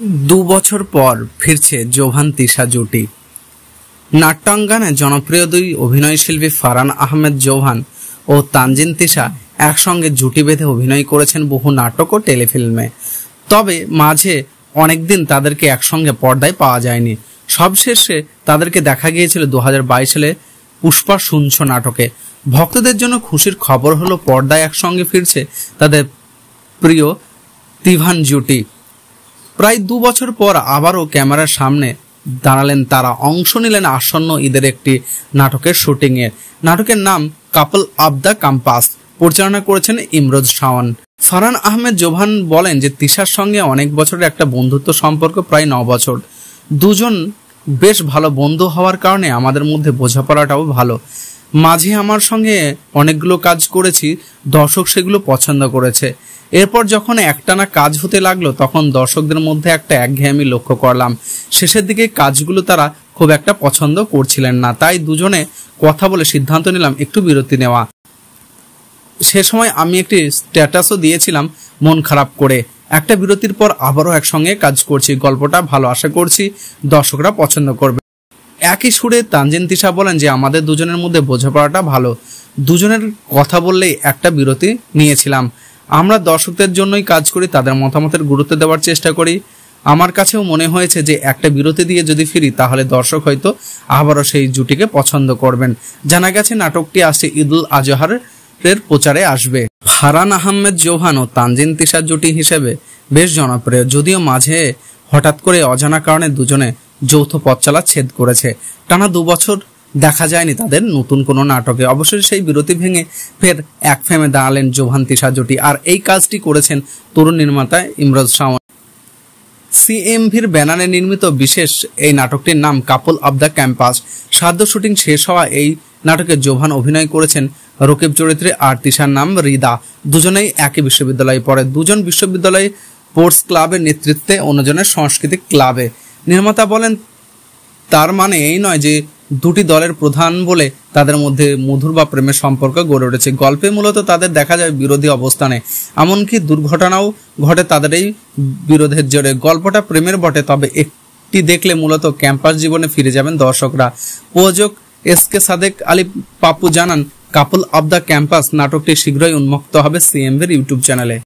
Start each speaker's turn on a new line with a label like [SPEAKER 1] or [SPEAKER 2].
[SPEAKER 1] দুবছর পর ফিরছে জোভান তিশা জুটি। নাট্যাঙ্গনে জনপ্রিয় দুই অভিনয়শিল্পী ফারহান আহমেদ জোভান ও তানজিন তিশা একসঙ্গে জুটি বেঁধে অভিনয় করেছেন বহু নাটক ও টেলিফিল্মে। তবে মাঝে অনেকদিন তাদেরকে একসঙ্গে পর্দায় পাওয়া যায়নি। সবশেষে তাদেরকে দেখা গিয়েছিল 2022 সালে পুষ্পা শুনছ নাটকে। ভক্তদের জন্য খুশির খবর হলো পর্দায় একসঙ্গে ফিরছে তাদের প্রিয় তিভান জুটি। প্রায় 2 বছর পর আবারও ক্যামেরার সামনে দাঁড়ালেন তারা। অংশ নিলেন আসন্ন ঈদের একটি নাটকের শুটিংয়ে। নাটকের নাম কাপল অব দ্য ক্যাম্পাস, পরিচালনা করেছেন ইমরোজ শাওন। ফারহান আহমেদ জোভান বলেন যে তিশার সঙ্গে অনেক বছরের একটা বন্ধুত্ব সম্পর্ক, প্রায় 9 বছর। দুজন বেশ ভালো বন্ধু হওয়ার কারণে আমাদের মধ্যে বোঝাপড়াটাও ভালো। মাঝে আমার সঙ্গে অনেকগুলো কাজ করেছি, দর্শক সেগুলো পছন্দ করেছে। এরপর যখন একটানা কাজ হতে লাগলো তখন দর্শকদের মধ্যে একটা একঘেয়েমি লক্ষ্য করলাম। শেষের দিকে কাজগুলো তারা খুব একটা পছন্দ করছিলেন না, তাই দুজনে কথা বলে সিদ্ধান্ত নিলাম একটু বিরতি নেওয়া। সে সময় আমি একটি স্ট্যাটাসও দিয়েছিলাম মন খারাপ করে। একটা বিরতির পর আবারও একসঙ্গে কাজ করছি, গল্পটা ভালো, আশা করছি দর্শকরা পছন্দ করবে। একই সুরে তানজিন তিশা বলেন যে আমাদের দুজনের মধ্যে বোঝাপড়াটা ভালো, দুজনের কথা বললেই একটা বিরতি নিয়েছিলাম। আমরা দর্শকদের জন্যই কাজ করি, তাদের মতামতের গুরুত্ব দেওয়ার চেষ্টা করি। আমার কাছেও মনে হয়েছে যে একটা বিরতি দিয়ে যদি ফিরি তাহলে দর্শক হয়তো আবারও সেই জুটিকে পছন্দ করবেন। জানা গেছে নাটকটি আসছে ঈদুল আজহার প্রচারে আসবে। ফারহান আহমেদ জোভান ও তানজিন তিশার জুটি হিসেবে বেশ জনপ্রিয়, যদিও মাঝে হঠাৎ করে অজানা কারণে দুজনে যৌথ পথ চলা ছেদ করেছে। টানা 2 বছর দেখা যায়নি তাদের নতুন কোনো নাটকে। অবশ্যই সেই বিরতি ভেঙে ফের এক ফ্রেমে দাঁড়ালেন জোভান তিশা জুটি। আর এই কাজটি করেছেন তরুণ নির্মাতা ইমরোজ শাওন। সিএমভির ব্যানারে নির্মিত বিশেষ এই নাটকটির নাম কাপল অব দ্য ক্যাম্পাস। সাধ্য শুটিং শেষ হওয়া এই নাটকে জোভান অভিনয় করেছেন রকিব চরিত্রে, আর তিশার নাম রিদা। দুজনেই একই বিশ্ববিদ্যালয়ে পড়ে। দুজন বিশ্ববিদ্যালয়ে স্পোর্টস ক্লাবের নেতৃত্বে, অন্যজনের সাংস্কৃতিক ক্লাবে। নির্মাতা বলেন তার মানে এই নয় যে দুটি দলের প্রধান বলে তাদের মধ্যে মধুর বা প্রেমের সম্পর্ক গড়ে উঠেছে। গল্পে মূলত তাদের দেখা যায় বিরোধী অবস্থানে, এমনকি দুর্ঘটনাও ঘটে তাদের এই বিরোধের জোরে। গল্পটা প্রেমের বটে, তবে একটি দেখলে মূলত ক্যাম্পাস জীবনে ফিরে যাবেন দর্শকরা। প্রযোজক SK সাদেক আলী পাপ্পু জানান, কাপল অব দ্য ক্যাম্পাস নাটকটি শীঘ্রই উন্মুক্ত হবে সিএমভির ইউটিউব চ্যানেলে।